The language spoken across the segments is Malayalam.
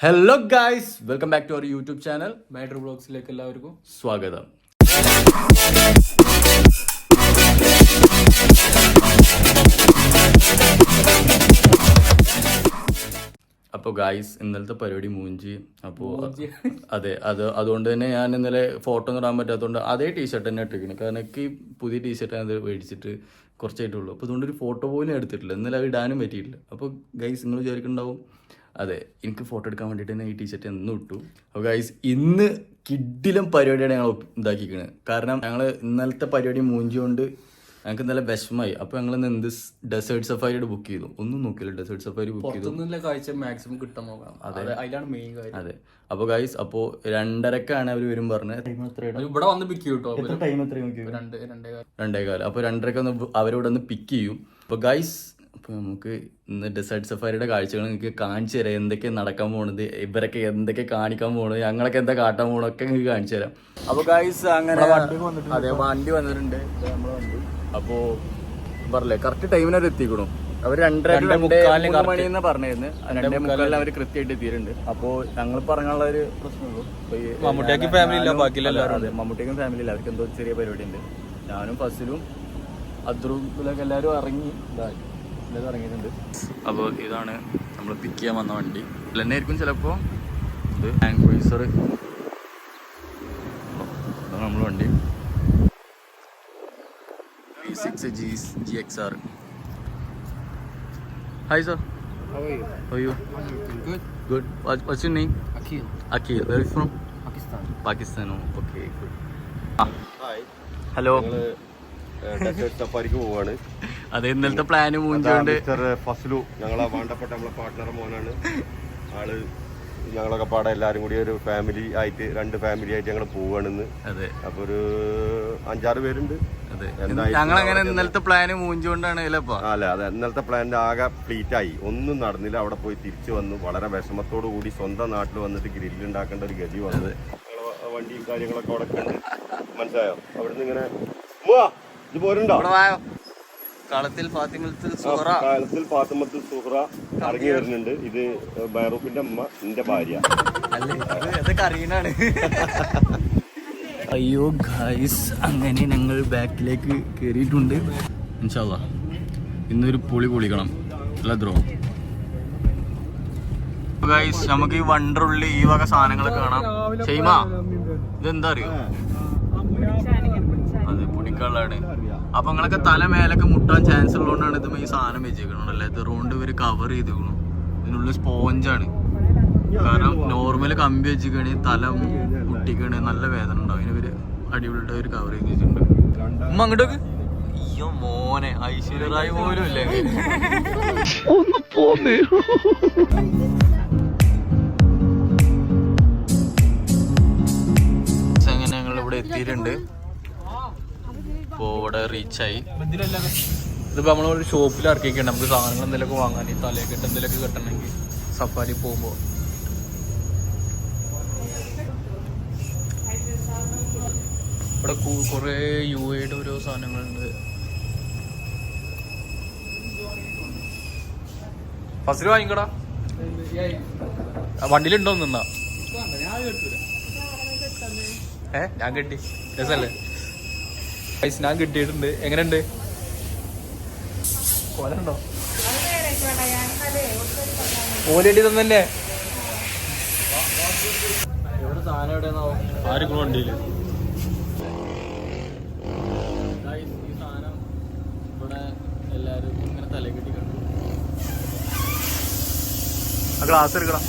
Hello guys, welcome back to our YouTube channel matter ബ്ലോഗ്സിലേക്ക് എല്ലാവർക്കും സ്വാഗതം. അപ്പോൾ ഗായ്സ്, ഇന്നലത്തെ പരിപാടി മൂഞ്ചി. അപ്പോൾ അതെ, അതുകൊണ്ട് തന്നെ ഞാൻ ഇന്നലെ ഫോട്ടോ ഒന്നും ഇടാൻ പറ്റാത്തതുകൊണ്ട് അതേ ടീഷർട്ട് തന്നെ ഇട്ടിരിക്കണം. കാരണം എനിക്ക് പുതിയ ടീഷർട്ടാണ് അത് മേടിച്ചിട്ട് കുറച്ചായിട്ടുള്ളൂ. അപ്പോൾ അതുകൊണ്ട് ഒരു ഫോട്ടോ പോലും എടുത്തിട്ടില്ല. ഇന്നലെ അത് ഇടാനും പറ്റിയിട്ടില്ല. അപ്പോൾ ഗൈസ്, നിങ്ങൾ വിചാരിക്കുന്നുണ്ടാവും അതെ എനിക്ക് ഫോട്ടോ എടുക്കാൻ വേണ്ടിയിട്ട് തന്നെ ഈ ടീഷർട്ട് എന്നും ഇട്ടു. അപ്പോൾ ഗൈസ്, ഇന്ന് കിഡിലും പരിപാടിയാണ് ഞങ്ങൾ ഇതാക്കിക്കുന്നത്. കാരണം ഞങ്ങൾ ഇന്നലത്തെ പരിപാടി മൂഞ്ചിക്കൊണ്ട് ഞങ്ങൾക്ക് ഇന്നലെ വിഷമമായി. അപ്പോൾ ഞങ്ങൾ ഇന്ന് എന്ത് ഡെസേർട്ട് സഫാരിയുടെ ബുക്ക് ചെയ്തു. ഒന്നും നോക്കിയില്ല, ഡെസേർട്ട് സഫാരി ബുക്ക് ചെയ്തു. കാഴ്ച മാക്സിമം കിട്ടാൻ നോക്കണം. അതിലാണ് മെയിൻ കാര്യം. അതെ. അപ്പോൾ ഗൈസ്, അപ്പോൾ 2:30 അവർ വരും പറഞ്ഞത്. ഇവിടെ വന്ന് പിക്ക് ചെയ്യും കേട്ടോ. ടൈം എത്രയും 2:15. അപ്പോൾ 2:30 ഒന്ന് അവരിവിടെ ഒന്ന് പിക്ക് ചെയ്യും. അപ്പോൾ ഗൈസ്, അപ്പോൾ നമുക്ക് ഇന്ന് ഡെസേർട്ട് സഫാരിയുടെ കാഴ്ചകൾ നിങ്ങൾക്ക് കാണിച്ചു തരാം. എന്തൊക്കെ നടക്കാൻ പോണത്, ഇവരൊക്കെ എന്തൊക്കെ കാണിക്കാൻ പോണത്, ഞങ്ങളൊക്കെ എന്താ കാട്ടാൻ പോകണമൊക്കെ നിങ്ങൾക്ക് കാണിച്ചു തരാം. അപ്പോൾ ഗൈസ്, അങ്ങനെ അതെ വണ്ടി വന്നിട്ടുണ്ട് നമ്മുടെ വണ്ടി. അപ്പോൾ പറഞ്ഞില്ലേ കറക്റ്റ് ടൈമിനവർ എത്തിക്കണം. അവർ 2:30 മണിയെന്ന് പറഞ്ഞിരുന്നു. 2:45 അവർ കൃത്യമായിട്ട് എത്തിയിട്ടുണ്ട്. അപ്പോൾ ഞങ്ങൾ പറഞ്ഞുള്ള ഒരു പ്രശ്നമുള്ളൂ, മമ്മൂട്ടിക്കും ഫാമിലി ഇല്ല, ബാക്കിയെല്ലാവരും. അതെ, മമ്മൂട്ടിക്കും ഫാമിലി ഇല്ല. അവർക്ക് എന്തോ ചെറിയ പരിപാടി ഉണ്ട്. ഞാനും ഫസിലും അദ്രൂലൊക്കെ എല്ലാവരും ഇറങ്ങിയിട്ടുണ്ട്. അപ്പോൾ ഇതാണ് നമ്മൾ പിക്ക് ചെയ്യാൻ വന്ന വണ്ടി. ഇതിൽ തന്നെ ആയിരിക്കും ചിലപ്പോൾ ഇത് ലാൻഡ് ക്രൂയിസർ. അതാണ് നമ്മൾ വണ്ടി V6 GXR. Hi sir. How are you? How are you? Good. Good. What's your name? Akhil. Akhil. Where are you from? Pakistan. Pakistan. Oh, okay. Good. Hi, hello. Desert സഫാരിക്ക് പോവാണ്. അതെ, ഇന്നലത്തെ പ്ലാന് മൂഞ്ചുകൊണ്ട് മിസ്റ്റർ ഫസ്ലു, ഞങ്ങളെ വേണ്ടപ്പെട്ട നമ്മളെ പാർട്ട്ണർ മോനാണ്. ആള് ഞങ്ങളൊക്കെ പാടെ എല്ലാവരും കൂടി ഒരു ഫാമിലി ആയിട്ട് 2 ഫാമിലി ആയിട്ട് ഞങ്ങൾ പോവാണെന്ന്. അതെ. അപ്പൊ ഒരു 5-6 പേരുണ്ട്. അതെ, ഞങ്ങളങ്ങനെ ഇന്നലത്തെ പ്ലാന് മൂഞ്ചുകൊണ്ടാണ്. അല്ല, അതെ, ഇന്നലത്തെ പ്ലാനിന്റെ ആകെ ഫ്ലീറ്റ് ആയി, ഒന്നും നടന്നില്ല. അവിടെ പോയി തിരിച്ചു വന്നു. വളരെ വിഷമത്തോടു കൂടി സ്വന്തം നാട്ടിൽ വന്നിട്ട് ഗ്രില്ലുണ്ടാക്കേണ്ട ഒരു ഗതി വന്നത്. വണ്ടിയും കാര്യങ്ങളൊക്കെ അവിടെ ഉണ്ട്, മനസ്സിലായോ? അവിടുന്ന് ഇങ്ങനെ ഇത് പോരുണ്ടോ? കാലത്തിൽ ഫാത്തിമത്തുൽ സുഹറ ഇറങ്ങി വരുന്നുണ്ട്. ഇത് ബൈറൂഫിന്റെ അമ്മ, എന്റെ ഭാര്യ. അതൊക്കെ അറിയണാണ്. അയ്യോ ഗൈസ്, അങ്ങനെ ഞങ്ങൾ ബാക്കിലേക്ക് കയറിയിട്ടുണ്ട്. ഇൻഷാ അല്ലാ ഇന്നൊരു പൊളി പൊളിക്കണം അല്ല ദ്രോ. ഗൈസ്, നമുക്ക് ഈ വണ്ടറുള്ളിൽ ഈ വക സാധനങ്ങളൊക്കെ കാണാം. ഷെയ്മ, ഇതെന്താ അറിയോ? അതെ, പൊടിക്കള്ളാണ്. അപ്പൊ നിങ്ങളൊക്കെ തല മേലൊക്കെ മുട്ടാൻ ചാൻസ് ഉള്ളതുകൊണ്ടാണ് ഇത് ഈ സാധനം വെച്ചേക്കണല്ലേ. ഇത് റോണ്ട് ഇവര് കവർ ചെയ്തേക്കണു. ഇതിനുള്ള സ്പോഞ്ചാണ്. കാരണം നോർമൽ കമ്പി വെച്ചിക്കണി തല മുട്ടിക്കണി നല്ല വേദന ഉണ്ടാവും. ഇവര് അടിപൊളിയായിട്ട് ഒരു കവർ ചെയ്ത് വെച്ചിട്ടുണ്ട്. ഉമ്മ അങ്ങോട്ടേക്ക്. അയ്യോ മോനെ, ഐശ്വര്യറായി പോലും ഇല്ലേ ഒന്ന് പോന്നേ. അങ്ങനെ ഞങ്ങൾ ഇവിടെ എത്തിയിട്ടുണ്ട്. ഇപ്പോൾ ഇവിടെ റീച്ചായി. ഇതിപ്പോ നമ്മളൊരു ഷോപ്പിൽ ഇറക്കിക്കണ്ട നമുക്ക് സാധനങ്ങൾ എന്തെങ്കിലുമൊക്കെ വാങ്ങാൻ, ഈ തലയൊക്കെ എന്തെങ്കിലുമൊക്കെ കിട്ടണമെങ്കിൽ സഫാരി പോകുമ്പോ. ഇവിടെ കുറെ UAE ഓരോ സാധനങ്ങളുണ്ട്. ഫസ്റ്റ് വാങ്ങിക്കടാ, വണ്ടിയിലുണ്ടോ നിന്നാ? ഞാൻ കിട്ടി, രസല്ലേ? പൈസ ഞാൻ കിട്ടിയിട്ടുണ്ട്. എങ്ങനെയുണ്ട്? കോലുണ്ടോ? ഓലടി തന്നെ. എവിടെ സാധനം എവിടെയാണാവും? ആർക്കും വണ്ടിയില് ഈ സാധനം ഇവിടെ എല്ലാവരും ഇങ്ങനെ തലകെട്ടി കണ്ടു. ആ ഗ്ലാസ് എടുക്കണം.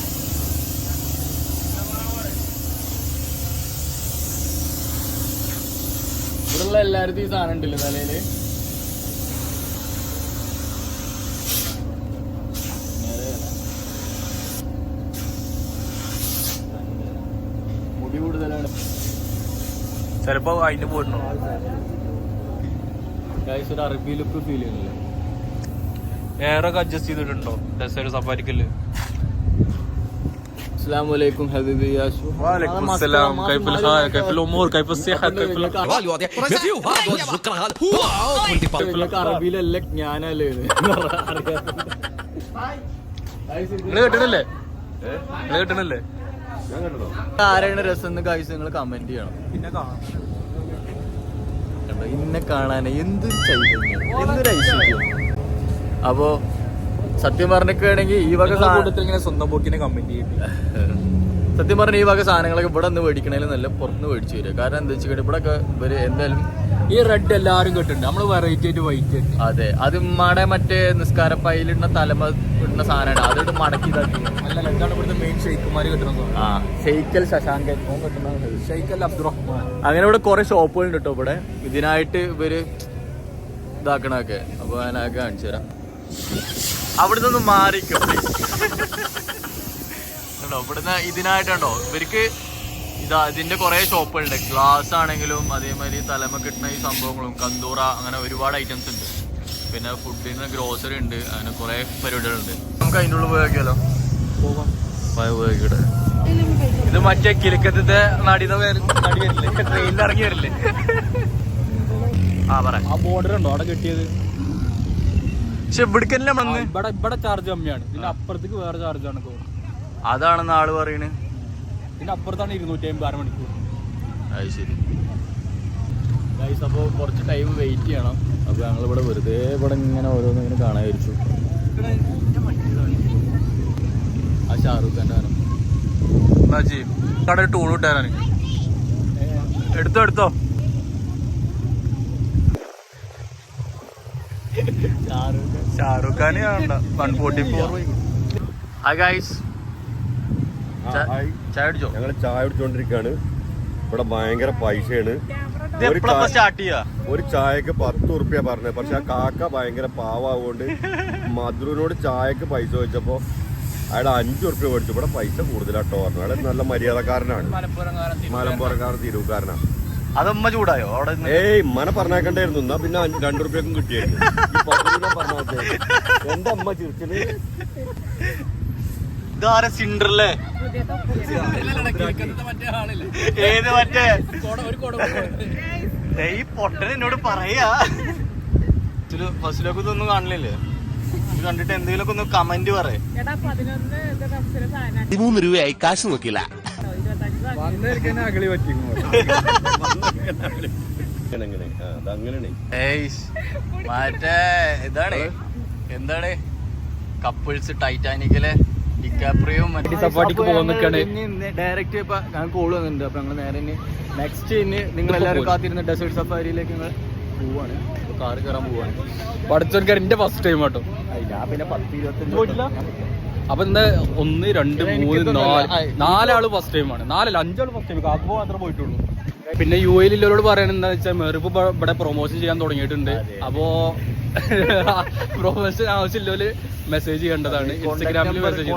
ഇവിടെയുള്ള എല്ലായിടത്തും ഈ സാധനം ഉണ്ടല്ലോ തലയില്. മുടി കൂടുതലാണ്. ചിലപ്പോ അതിന് പോയിട്ടുണ്ടോ? ഗൈസ്, ഒരു അറബി ലുക്ക് ഫീൽ ചെയ്യുന്നില്ല. എയറൊക്കെ അഡ്ജസ്റ്റ് ചെയ്തിട്ടുണ്ടോ ഡെസേർട്ട് സഫാരിക്കല്ലേ? السلام عليكم حبيبي ياسو. وعليكم السلام. كيف الحال؟ كيف الامور؟ كيف الصحه؟ كيف അറബിയിലല്ല ഞാനല്ലേ കേട്ടിട്ടില്ലേ? കിട്ടണല്ലേ? ഞാൻ കണ്ടോ ആരാണ് രസം എന്ന് ഗൈസ് നിങ്ങൾ കമന്റ് ചെയ്യണം. പിന്നെ കാണാം. കണ്ടോ, ഇന്നെ കാണാൻ എന്തൊരു ചൈതന്യം, എന്തൊരു ഐശ്വര്യം. അപ്പോ സത്യം പറഞ്ഞിട്ടാണെങ്കിൽ ഈ വക കൂട്ടത്തിൽ ഇങ്ങനെ സ്വന്തം പോക്കിനെ കമന്റ് ചെയ്യും. സത്യം പറഞ്ഞ ഈ വക സാധനങ്ങളൊക്കെ ഇവിടെ നിന്ന് മേടിക്കണേലും നല്ല പുറത്തുനിന്ന് മേടിച്ചു വരിക. കാരണം എന്താ വെച്ചാൽ ഇവിടെ ഒക്കെ ഇവര് എന്തായാലും ഈ റെഡ് എല്ലാരും കിട്ടുന്നുണ്ട്. നമ്മള് വെറൈറ്റി ആയിട്ട് വൈറ്റ്. അതെ, അത് ഉമ്മാടെ മറ്റേ നിസ്കാരപ്പയിലിടുന്ന തലമ ഇടുന്ന സാധനമാണ്. അതിട്ട് മടക്കി ഇതാക്കി. അല്ല, എന്താണ് ഇവിടുത്തെ മെയിൻ ഷെയ്ഖുമാര് കിട്ടുന്നത്? ആ, ഷെയ്ക്കൽ ശശാങ്കൻ ഷെയ്ഖൽ അബ്ദുറഹ്മാൻ. അങ്ങനെ ഇവിടെ കുറെ ഷോപ്പുകൾ ഉണ്ട് കേട്ടോ ഇവിടെ ഇതിനായിട്ട് ഇവര് ഇതാക്കണൊക്കെ. അപ്പൊ ഞാനൊക്കെ കാണിച്ചു തരാം. അവിടെ നിന്ന് മാറിക്കും കണ്ടോ, ഇവിടുന്ന് ഇതിനായിട്ടുണ്ടോ ഇവർക്ക് ഇതിന്റെ കുറെ ഷോപ്പുകളുണ്ട്. ഗ്ലാസ് ആണെങ്കിലും അതേമാതിരി തലമ കിട്ടുന്ന ഈ സംഭവങ്ങളും കന്തൂറ അങ്ങനെ ഒരുപാട് ഐറ്റംസ് ഉണ്ട്. പിന്നെ ഫുഡിന് ഗ്രോസറി ഉണ്ട്. അങ്ങനെ കുറെ പരിപാടികളുണ്ട്. നമുക്ക് അതിൻ്റെ ഉള്ളിൽ പോയാലോ? പോകാം. പോയിക്കട്ടെ. ഇത് മറ്റേ കിഴക്കത്തെ നടി വരില്ലേ, ട്രെയിനിൽ ഇറങ്ങി വരില്ലേ? ആ പറ. ആ ബോർഡർ ഉണ്ടോ അവിടെ കിട്ടിയത്? പക്ഷെ ഇവിടേക്കല്ലേ വന്ന് ഇവിടെ ചാർജ് കമ്മിയാണ്. ഇതിന്റെ അപ്പുറത്തേക്ക് വേറെ ചാർജ് ആണ്. അതാണെന്ന് ആള് പറയണ്. ഇതിന്റെ അപ്പുറത്താണ് 250 അരമണിക്കൂർ. അത് ശരി. ഗൈസ്, അപ്പോൾ കുറച്ച് ടൈം വെയിറ്റ് ചെയ്യണം. അപ്പോൾ ഞങ്ങളിവിടെ വെറുതെ ഇവിടെ ഇങ്ങനെ ഓരോന്നും ഇങ്ങനെ കാണാൻ വിചാരിച്ചു. ആ ഷാറൂഖ് ഖാൻ്റെ ആണ്. എന്നാ ചെയ്യും കട ടൂൺ ഇട്ടാരാണ്. എടുത്തോ ഷാറൂഖ് ഖാന് 144. ആ ഗൈസ്, ചായ കുടിച്ചോ? ഞങ്ങൾ ചായ കുടിച്ചോണ്ടിരിക്കാണ്. ഇവിടെ ഭയങ്കര പൈസയാണ്. സ്റ്റാർട്ട് ചെയ്യാ. ഒരു ചായക്ക് 10 ഉറുപ്പ്യ പറഞ്ഞത്. പക്ഷെ ആ കാക്ക ഭയങ്കര പാവാകൊണ്ട് മധുരനോട് ചായക്ക് പൈസ ചോദിച്ചപ്പോ അയാൾ 5 ഉറുപ്പ്യ മേടിച്ചു. ഇവിടെ പൈസ കൂടുതലാട്ടോ പറഞ്ഞു. അയാൾ നല്ല മര്യാദക്കാരനാണ്. മലമ്പുറക്കാരൻ, തിരൂക്കാരനാണ്. അതമ്മ ചൂടായോ അവിടെ? ഏയ് മന പറഞ്ഞേക്കണ്ടായിരുന്നു. എന്നാ പിന്നെ 2 ഉറുപ്പ്യക്കും കിട്ടിയായിരുന്നു. പറഞ്ഞ എന്റെ അമ്മ ചിരിച്ചത്. ഇതാരെ സിൻഡറല്ലേ? ഏത് മറ്റേ ഈ പൊട്ടൻ എന്നോട് പറയാ. ബസ്സിലൊക്കെ ഇതൊന്നും കാണില്ലേ? ഇത് കണ്ടിട്ട് എന്തെങ്കിലുമൊക്കെ ഒന്ന് കമന്റ് പറയേ. 13 രൂപയായി, കാശ് നോക്കില്ല. അകളി പറ്റി മറ്റേ ഇതാണ് എന്താണ് കപ്പിൾസ് ടൈറ്റാനിക്കിലെ ഡിക്കാപ്രിയും ഡയറക്റ്റ് ഇപ്പൊ ഞങ്ങൾ കോള് വന്നിട്ടുണ്ട്. അപ്പൊ ഞങ്ങൾ നേരെ നെക്സ്റ്റ് നിങ്ങൾ എല്ലാവരും കാത്തിരുന്ന ഡെസേർട്ട് സഫാരിയിലേക്ക് ഞങ്ങൾ പോവാണ്. കാറ് കയറാൻ പോവാണ്. പഠിച്ചോർക്കാർ എന്റെ ഫസ്റ്റ് ടൈം കേട്ടോ. ഞാൻ പിന്നെ 10-25 അപ്പൊ എന്താ 1 2 3 4 4 ഫസ്റ്റ് ടൈമാണ്. 5 ഫസ്റ്റ് ടൈം. കാക്കു മാത്രമേ പോയിട്ടുള്ളൂ. പിന്നെ UAE ഇല്ലവരോട് പറയാൻ എന്താ വെച്ചാൽ മെറിപ്പ് ഇവിടെ പ്രൊമോഷൻ ചെയ്യാൻ തുടങ്ങിയിട്ടുണ്ട്. അപ്പോ പ്രൊമോഷൻ ആവശ്യമില്ലോല് മെസ്സേജ് ചെയ്യേണ്ടതാണ്. ഇൻസ്റ്റാഗ്രാമിൽ മെസ്സേജ്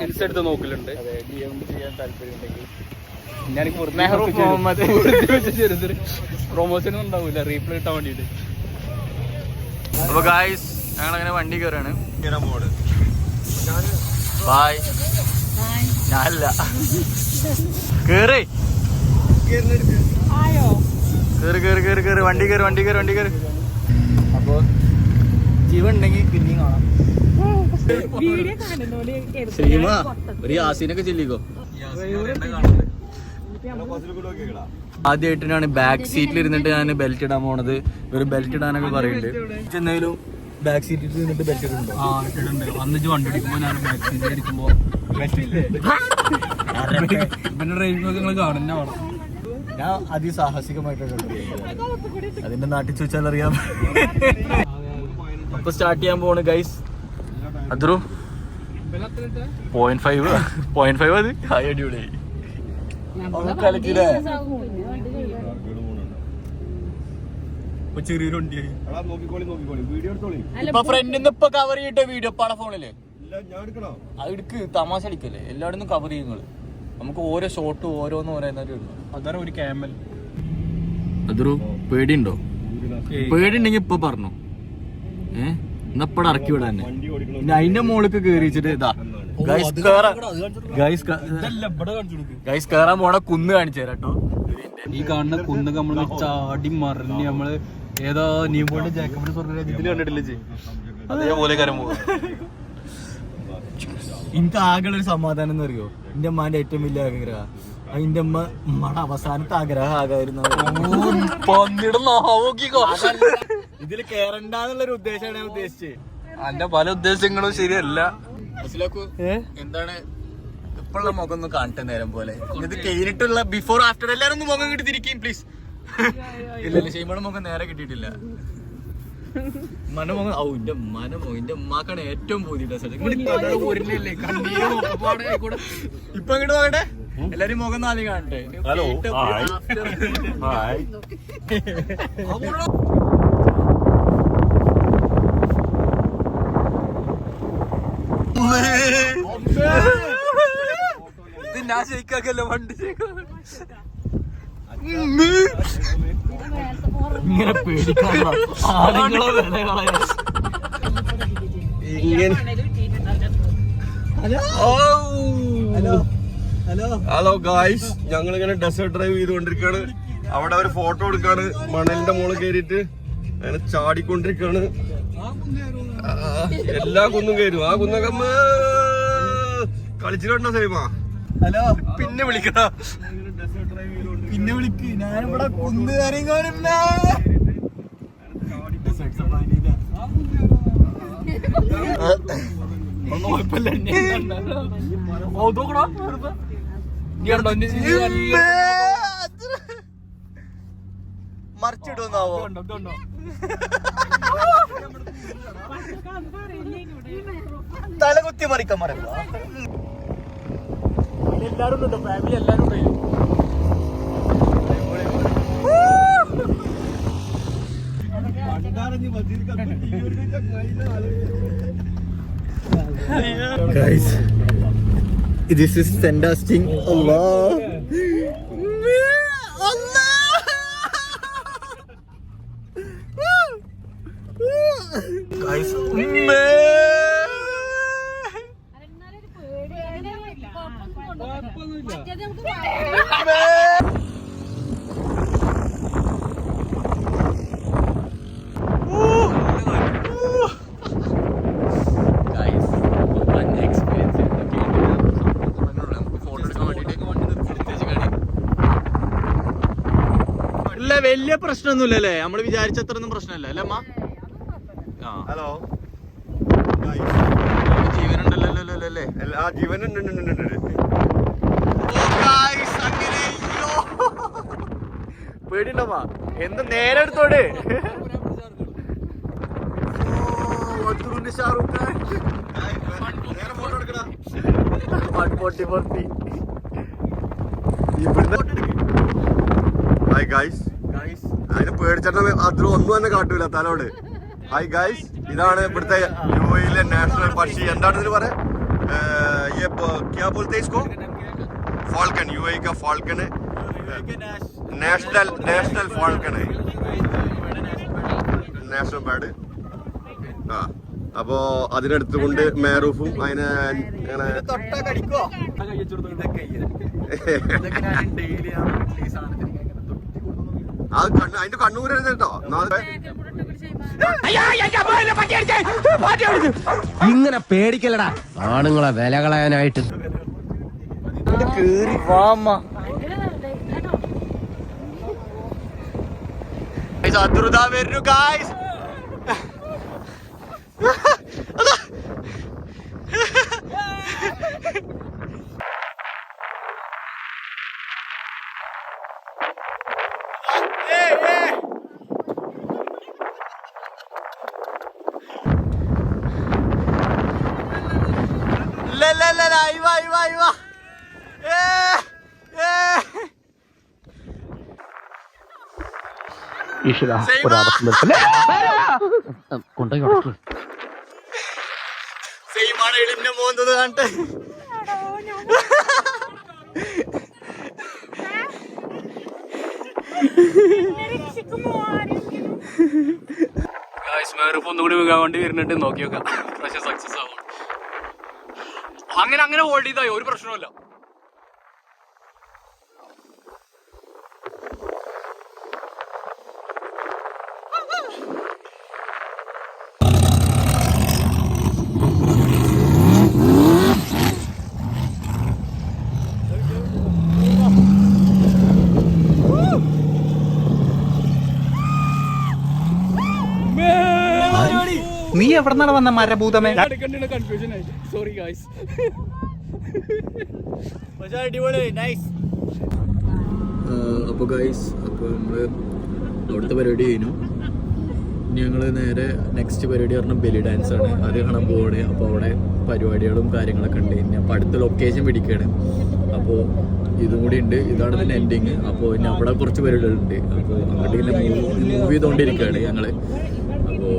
ഇൻസ്റ്റ എടുത്ത് നോക്കലുണ്ട്. പ്രൊമോഷൻ ഉണ്ടാവൂല, റീപ്ലൈ കിട്ടാൻ വേണ്ടിട്ട്. അപ്പൊ ഗായ്സ്, ഞങ്ങളങ്ങനെ വണ്ടി കയറാണ്. ബായ്. ഞാനല്ല കേറി കേറി വണ്ടി കയറി. അപ്പൊ ജീവൻ ഉണ്ടെങ്കിൽ പിന്നെയും കാണാം. ശ്രീമ ഒരു യാസീനൊക്കെ ചെല്ലിക്കോ. ആദ്യമായിട്ടാണ് ബാക്ക് സീറ്റിൽ ഇരുന്നിട്ട് ഞാൻ ബെൽറ്റ് ഇടാൻ പോണത്. ഒരു ബെൽറ്റ് ഇടാനൊക്കെ പറയുന്നുണ്ട്. എന്തായാലും ബാക്ക് സീറ്റിൽ ഇരുന്നിട്ട് ബെൽറ്റ് ഇടുന്നുണ്ടോ? അന്ന് വണ്ടി ഓടിക്കുമ്പോ ഞാൻ ബാക്ക് സീറ്റിൽ ഇരിക്കുമ്പോ നിങ്ങൾ കാണുന്ന വേണം. ഞാൻ അതിസാഹസികമായിട്ടാണ് അതിന്റെ നാട്ടിൽ ചോദിച്ചാൽ അറിയാം. അപ്പൊ സ്റ്റാർട്ട് ചെയ്യാൻ പോവാണ് ഗൈസ്. അതൊരു 0.5 അത് അടിപൊളി കളിക്കില്ലേ? ചെറിയൊരു വണ്ടിയായി. ഇപ്പൊ ഫ്രണ്ടിന്ന് ഇപ്പൊ കവർ ചെയ്തിട്ട വീഡിയോ പാട ഫോണില് അത് എടുക്ക്. തമാശ അടിക്കല്ലേ? എല്ലായിടത്തും കവർ ചെയ്യുന്നത്. നമുക്ക് ഓരോ ഷോട്ടും ഓരോന്നും അതാണ് ഒരു ക്യാമൽ. അതൊരു പേടിയുണ്ടോ? പേടിയുണ്ടെങ്കി ഇപ്പൊ പറഞ്ഞു. എന്നപ്പടെ ഇറക്കി വിടാൻ തന്നെ. പിന്നെ അതിന്റെ മുകളിലേക്ക് കേറിച്ചിട്ട് ഇതാ ഗൈസ് കേറാൻ പോണ കുന്ന് കാണിച്ചു തരാം കേട്ടോ. ഈ കാണുന്ന കുന്നൊക്കെ നമ്മള് ചാടി മറിഞ്ഞ് നമ്മള് ഏതോ നീമ്പോണ്ട് ജാക്കബിന്റെ സ്വർഗ്ഗരാജ്യത്തിൽ കണ്ടിട്ടില്ലേ? അതേപോലെ കരം പോവാ. എനിക്ക് ആകെ ഒരു സമാധാനം എന്ന് അറിയോ, എന്റെ അമ്മാന്റെ ഏറ്റവും വലിയ ആഗ്രഹം എന്റെ ഉമ്മയുടെ അവസാനത്തെ ആഗ്രഹം ആകായിരുന്നു. ഇതില് കേറണ്ടെന്നുള്ളൊരു ഉദ്ദേശമാണ് ഞാൻ ഉദ്ദേശിച്ചത്. എന്റെ പല ഉദ്ദേശങ്ങളും ശരിയല്ല. എന്താണ് ഇപ്പോഴുള്ള മുഖം ഒന്ന് കാണട്ടെ നേരം പോലെ. ഇത് കഴിഞ്ഞിട്ടുള്ള ബിഫോർ ആഫ്റ്റർ എല്ലാരും ഒന്ന് മുഖം കിട്ടി തിരിക്കും പ്ലീസ്. ഇല്ലല്ല ഷെയ്മയുടെ മുഖം നേരെ കിട്ടിയിട്ടില്ല. മനമുഖം എന്റെ മനമുഖം എന്റെ ഉമ്മാക്കാണ് ഏറ്റവും പൂതിയുടെ സ്ഥലം. ഇപ്പൊ ഇങ്ങോട്ട് നോക്കട്ടെ, എല്ലാരും മുഖം നാളെ കാണട്ടെ. ഹലോ ഇത് ഞാൻ ശരിക്കാക്കല്ലോ വണ്ടി ഇങ്ങനെ പേടിക്കാനുള്ള ആളുകളെ വില കളയാ. ഹലോ ഗായ്സ്, ഞങ്ങളിങ്ങനെ ഡെസേർട്ട് ഡ്രൈവ് ചെയ്തുകൊണ്ടിരിക്കുകയാണ്. അവിടെ ഒരു ഫോട്ടോ എടുക്കാണ്. മണലിന്റെ മുകളിൽ കയറിയിട്ട് അങ്ങനെ ചാടിക്കൊണ്ടിരിക്കുകയാണ്. എല്ലാ കുന്നും കയറും. ആ കുന്നൊക്കെ കളിച്ചിട്ടുണ്ടോ സൈമ? ഹലോ, പിന്നെ വിളിക്കണ പിന്നെ വിളിക്ക്. ഞാനിവിടെ കുന്ന് കാര്യം കാണുന്ന മറിച്ചിടുന്നാവോ? തലകുത്തി മറിക്കാൻ മറക്കുക. എല്ലാരും ഉണ്ടോ? ഫാമിലി എല്ലാരും ഉണ്ടോ? Guys, this is fantastic. Allah. Guys, ഇല്ല വലിയ പ്രശ്നമൊന്നുമില്ലല്ലേ? നമ്മള് വിചാരിച്ചത്രൊന്നും പ്രശ്നമല്ല അല്ലേ അമ്മ? ഹലോ, ജീവനുണ്ടല്ലോ അല്ലേ? ആ ജീവനുണ്ട്. പേടിണ്ടമ്മ, എന്ത് നേരെ എടുത്തോട്. ഷാറുഖ് ഖാൻ 140. ഹായ് ഗായ്സ്, അതിന് പേടിച്ചിട്ട് അത്ര ഒന്നും തന്നെ കാട്ടൂല തലോട്. ഹായ് ഗായ്സ്, ഇതാണ് ഇവിടുത്തെ യുഎയിലെ നാഷണൽ പക്ഷി. എന്താണ് ഇതിന് പറയാ? ഫാൾക്കൺ. യുഎഇ का Falcon national Falcon national bird. ആ, അപ്പോ അതിനെടുത്തുകൊണ്ട് മേറൂഫും അതിനെ അങ്ങനെ അതിന്റെ കണ്ണൂരായിരുന്നു കേട്ടോ. ഇങ്ങനെ പേടിക്കലടാ ആണുങ്ങളെ വില കളയാനായിട്ട്. കേറി വാമ്മ. ശത്രുത വരുന്നു ഗായ്സ്. സെയിമാണ് ഇടിന്റെ മോന്തത് കാണട്ടെ. ഒന്നുകൂടി വീഴാൻ വേണ്ടി വരുന്നുണ്ട്. നോക്കി നോക്കാം, പക്ഷെ സക്സസ് ആവും. അങ്ങനെ ഹോൾഡ് ചെയ്തായോ ഒരു പ്രശ്നമില്ല. എവിടെ നിന്നാണ് വന്ന മരഭൂതമേ? കൺഫ്യൂഷൻ ആയി, സോറി ഗൈസ്. അടിപൊളി, നൈസ്. അപ്പോൾ ഗൈസ്, അപ്പോൾ നമ്മൾ അവിടുത്തെ പരിപാടി കഴിഞ്ഞു. ഇനി ഞങ്ങൾ നേരെ നെക്സ്റ്റ് പരിപാടി പറഞ്ഞാൽ ബെലി ഡാൻസ് ആണ്. അത് കാണാൻ പോവാണ്. അപ്പോൾ അവിടെ പരിപാടികളും കാര്യങ്ങളൊക്കെ ഉണ്ട്. ഇനി അപ്പോൾ അടുത്ത ലൊക്കേഷൻ പിടിക്കുകയാണ്. അപ്പോൾ ഇതും കൂടി ഉണ്ട്. ഇതാണ് ഇതിൻ്റെ എൻഡിങ്. അപ്പോൾ ഇനി അവിടെ കുറച്ച് പരിപാടികളുണ്ട്. അപ്പോൾ അങ്ങോട്ട് ഇങ്ങനെ മൂവ് ചെയ്തുകൊണ്ടിരിക്കുകയാണ് ഞങ്ങൾ. അപ്പോൾ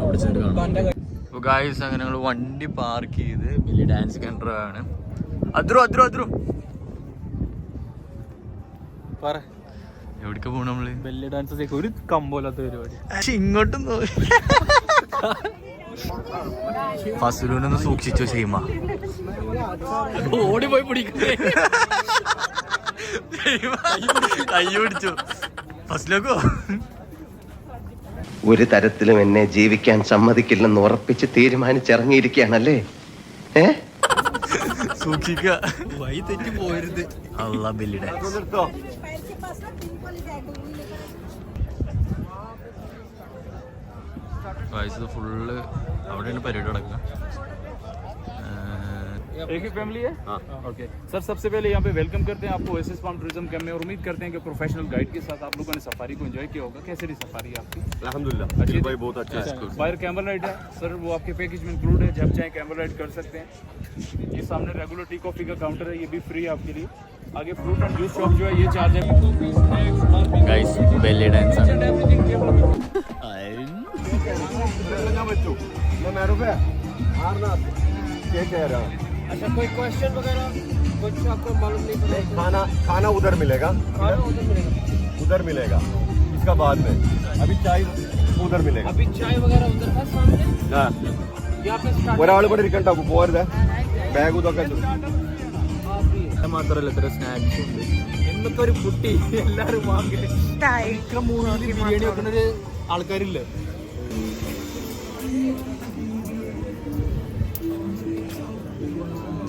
അവിടെ ചെന്നിട്ട് കാണാം. അപ്പോൾ ഗൈസ്, അങ്ങനെ ഞങ്ങൾ വണ്ടി പാർക്ക് ചെയ്ത് ബെലി ഡാൻസ് കണ്ടറാണ്. അദ്രു പറ, എവിടേക്ക് പോകണം നമ്മള്? ബെല്ലി ഡാൻസ് ഒരു കമ്പോലാത്ത പരിപാടി. ഇങ്ങോട്ടും ഫസുലൂനൊന്ന് സൂക്ഷിച്ചു സീമ. ഓടിപ്പോയി പിടിക്കുന്നേ, കൈ പിടിച്ചു. ഫസ്ലോ ഒരു തരത്തിലും എന്നെ ജീവിക്കാൻ സമ്മതിക്കില്ലെന്ന് ഉറപ്പിച്ച് തീരുമാനിച്ചിറങ്ങിയിരിക്കുകയാണല്ലേ? സൂക്ഷിക്കുക, വഴി തെറ്റി പോരുത്. അല്ലാ ബെല്ലി ഡാൻസ്. വയസ്സ് ഫുള്ള് അവിടെയാണ് പരിപാടി നടക്കുക. एक ही फैमिली है? ओके सर, सबसे पहले यहाँ पे वेलकम करते हैं आपको ओएसिस फार्म टूरिज्म कैंप में, और उम्मीद करते हैं कि प्रोफेशनल गाइड के साथ आप लोगों ने सफारी को एंजॉय किया होगा. कैसे रही सफारी आपकी? अल्हम्दुलिल्लाह, अच्छी भाई बहुत अच्छा है. बाहर कैमरा राइड है सर, वो आपके पैकेज में इंक्लूड है. जब चाहे कैमरा राइड कर सकते हैं. ये सामने रेगुलर टी कॉफी का काउंटर है, ये भी फ्री है आपके लिए. आगे फ्रूट एंड जूस शॉप जो है ये चार्ज है. ഗൈസ്, ബെല്ലി ഡാൻസ് ആണ്. अच्छा, कोई क्वेश्चन वगैरह कुछ आपको मालूम नहीं पड़ेगा? खाना उधर मिलेगा, उधर मिलेगा. इसका बाद में अभी चाय उधर मिलेगा. अभी चाय वगैरह उधर है सामने. हाँ, यहाँ पे स्टार्ट ഒരാൾ ഇവിടെ ഇരിക്കണ്ട, പോരുത്. ബാഗ് ഇതൊക്കെ മാത്രമല്ല ഇത്ര സ്നാക്സ് ഉണ്ട്. എന്നൊക്കെ ഒരു കുട്ടി എല്ലാരും വാങ്ങി ബിരിയാണി വെക്കുന്നൊരു ആൾക്കാരില്ല.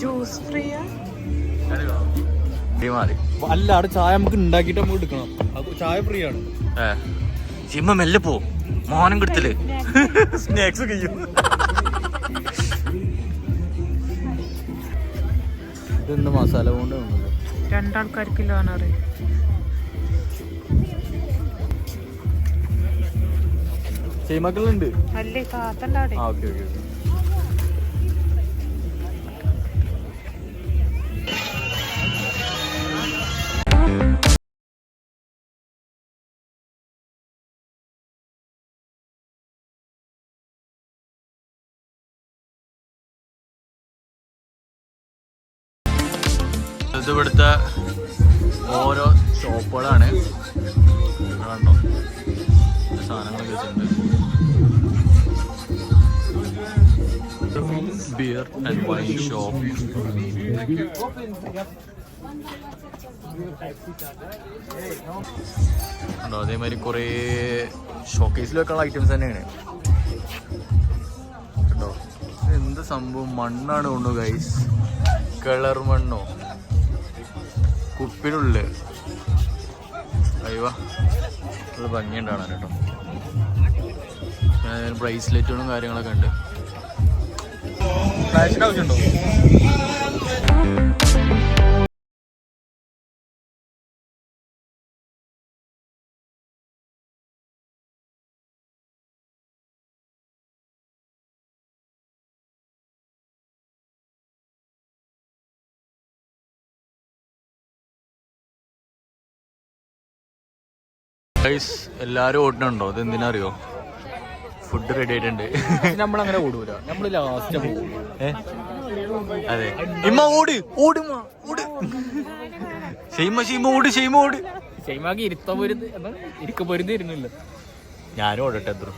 ജ്യൂസ് ഫ്രീയാ? മാറി. അല്ല, അവിടെ ചായ നമുക്ക് ഉണ്ടാക്കിയിട്ട് നമുക്ക് എടുക്കണം. അത് ചായ ഫ്രീ ആണ്. സിമ്മ മെല്ലെ പോ, മോനം കിടത്തില് സ്നാക്സ് കഴിയും. ഇതെന്ത് മസാല കൊണ്ട് വന്നത്? 2 ആൾക്കാർക്കില്ലാണ് അറിയാം. ചെയ്മക്കളുണ്ട്. അല്ലേ കാത്തണ്ടാടെ. ആ, ഓക്കെ ഓക്കെ ഓക്കെ. ഇത് ഇവിടുത്തെ ഓരോ ഷോപ്പുകളാണ്. കണ്ടോ, സാധനങ്ങളൊക്കെ വെച്ചിട്ടുണ്ട്. Beer and wine shop. ഉണ്ടോ, അതേമാതിരി കുറേ ഷോക്കേസിൽ വെക്കാനുള്ള ഐറ്റംസ് തന്നെയാണ്. കേട്ടോ, എന്ത് സംഭവം, മണ്ണാണ് കൊണ്ടു ഗൈസ്. കളർ മണ്ണോ, കുപ്പിനുള്ളിൽ. അയ്യോ, നല്ല ഭംഗിയുണ്ടാണ് കേട്ടോ. ബ്രേസ്ലെറ്റുകളും കാര്യങ്ങളൊക്കെ ഉണ്ട്. ഫ്ലാഷിൻ്റെ ആവശ്യമുണ്ടോ? എല്ലാരും ഓടുന്നുണ്ടോ? ഇത് എന്തിനാ അറിയോ? ഫുഡ് റെഡി ആയിട്ടുണ്ട്. നമ്മളങ്ങനെ ഓടൂല, നമ്മള് ലാസ്റ്റ് പോകും. അതെ, ഇമ്മ ഓട് ഓടുമ്മ ഓട്. ഷെയ്മ ഓട്, ഷെയ്മ ഓട്. ചെയ്മാക്കി ഇരിക്ക പൊരുന്ന് ഇരുന്നില്ല. ഞാനും ഓടട്ടെ. എത്ര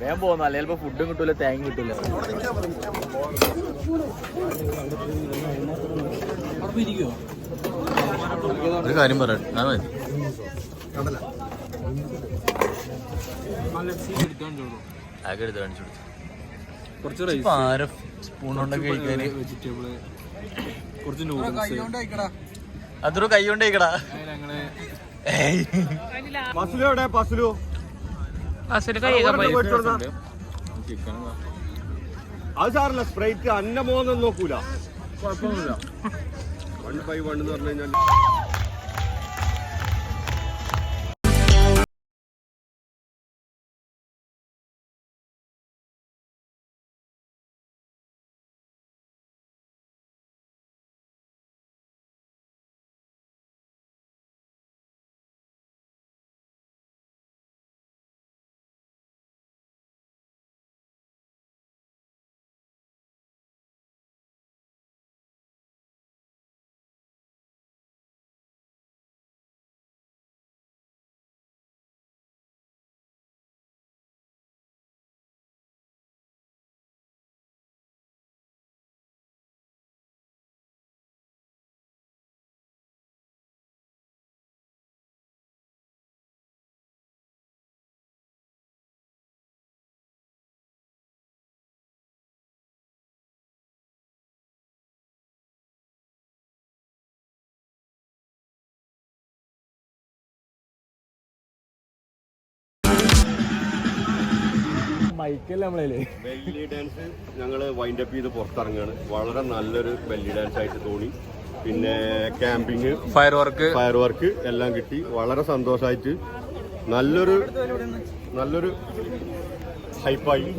വേഗം പോകുന്നു, അല്ലെങ്കിൽ ചിലപ്പോ ഫുഡും കിട്ടൂല, തേങ്ങ കിട്ടൂല. ഒരു കാര്യം പറയാം, ഞാൻ മതി. ആകെ എടുത്ത് കാണിച്ചു കൊടുത്തു. കുറച്ച് റൈസ്, ആരെ സ്പൂൺ കൊണ്ടൊക്കെ കഴിക്കാന്. വെജിറ്റബിള്, കുറച്ച് നൂഡിൽസ്. അതൊരു കൈ കൊണ്ട് കഴിക്കടാ. ഞങ്ങള് അത് സാറില്ല, സ്പ്രൈറ്റ് അന്നമോന്നും നോക്കൂല. കുഴപ്പമൊന്നുമില്ല. 1/1 എന്ന് പറഞ്ഞു കഴിഞ്ഞാൽ ബെല്ലി ഡാൻസ് ഞങ്ങൾ വൈൻഡ് അപ്പ് ചെയ്ത് പുറത്തിറങ്ങാണ്. വളരെ നല്ലൊരു ബെല്ലി ഡാൻസ് ആയിട്ട് തോന്നി. പിന്നെ ക്യാമ്പിങ്, ഫയർ വർക്ക് എല്ലാം കിട്ടി. വളരെ സന്തോഷമായിട്ട് നല്ലൊരു ഹൈപ്പായി.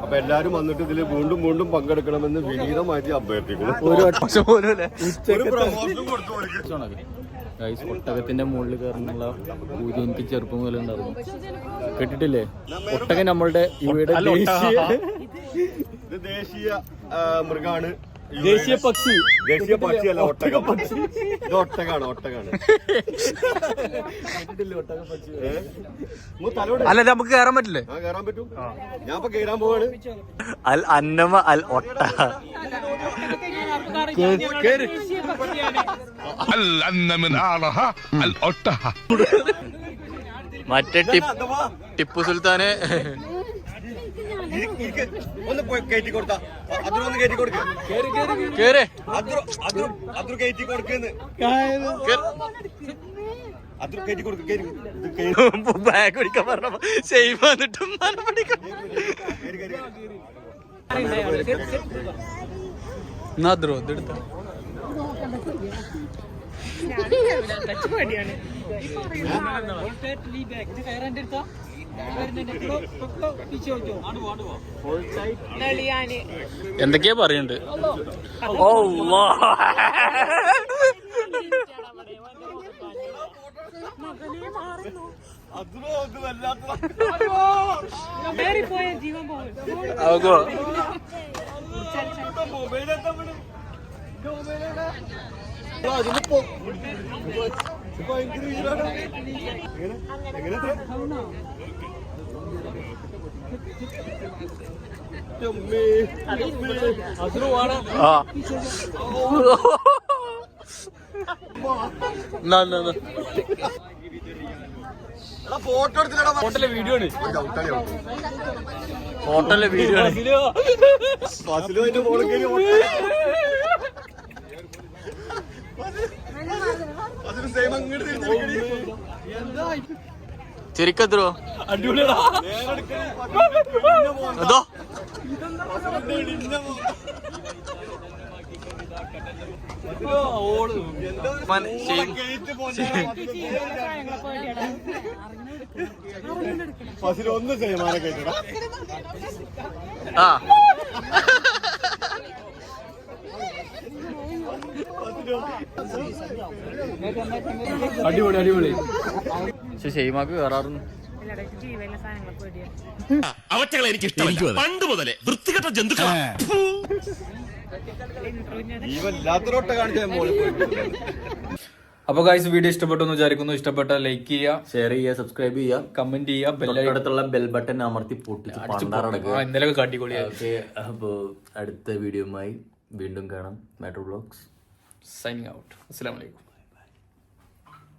അപ്പൊ എല്ലാരും വന്നിട്ട് ഇതിൽ വീണ്ടും പങ്കെടുക്കണമെന്ന് വിനീതമായിട്ട് അഭ്യർത്ഥിക്കുന്നു. ഒട്ടകത്തിന്റെ മുകളിൽ കയറുന്നുള്ള പൂജ എനിക്ക് ചെറുപ്പം മുതൽ ഉണ്ടായിരുന്നു. കേട്ടിട്ടില്ലേ? ഒട്ടകം നമ്മളുടെ ഇവിടെ ദേശീയ മൃഗാണ്, ദേശീയ പക്ഷി. ദേശീയ പക്ഷിയല്ല, ഒട്ടകം. ഇത് ഒട്ടകാണ്. അല്ല നമുക്ക് കയറാൻ പറ്റില്ലേ? കയറാൻ പറ്റും. ഞാൻ ഇപ്പൊ കയറാൻ പോവാണ്. അൽ അന്നമ അൽ ഒട്ട മറ്റേ ടിപ്പു സുൽത്താനെ ഒന്ന് കയറ്റി കൊടുത്താ അതിലൊന്ന് കയറ്റി കൊടുക്ക. അതിൽ കയറ്റി കൊടുക്കുന്നു. അതിൽ കയറ്റി കൊടുക്ക. ബാഗ് പിടിക്കാൻ പറഞ്ഞപ്പോ സെയിം വന്നിട്ടും ഇതെടുത്ത എന്തൊക്കെയാ പറയുന്നുണ്ട്. ഫോട്ടോയിലെ വീഡിയോ ആണ്. ഫോട്ടോയിലെ വീഡിയോ ആണ്. ശരിക്കത്രോ അടിപൊളിയാ. അതോ ഒന്ന് ചെയ്യുമാനെ കേട്ടടാ. ആ അടിപൊളി. പക്ഷെ ഷെയ്മാക്ക് കയറാറുണ്ട്. അവറ്റകളെ എനിക്ക് ഇഷ്ടമല്ല. പണ്ട് മുതലേ വൃത്തികെട്ട ജന്തുക്കളാണ്. അപ്പൊ ഗൈസ് വീഡിയോ ഇഷ്ടപ്പെട്ടു എന്ന് വിചാരിക്കുന്നു. ഇഷ്ടപ്പെട്ട ലൈക്ക് ചെയ്യുക, ഷെയർ ചെയ്യുക, സബ്സ്ക്രൈബ് ചെയ്യുക, കമന്റ് ചെയ്യുക, തൊട്ടടുത്തുള്ള ബെൽ ബട്ടൺ അമർത്തി പൊട്ടിച്ച് എന്തെങ്കിലും കാട്ടിക്കൊള്ളിയാ. അപ്പോൾ അടുത്ത വീഡിയോയുമായി വീണ്ടും കാണാം. Matter vlogs signing out. അസ്സലാമു അലൈക്കും.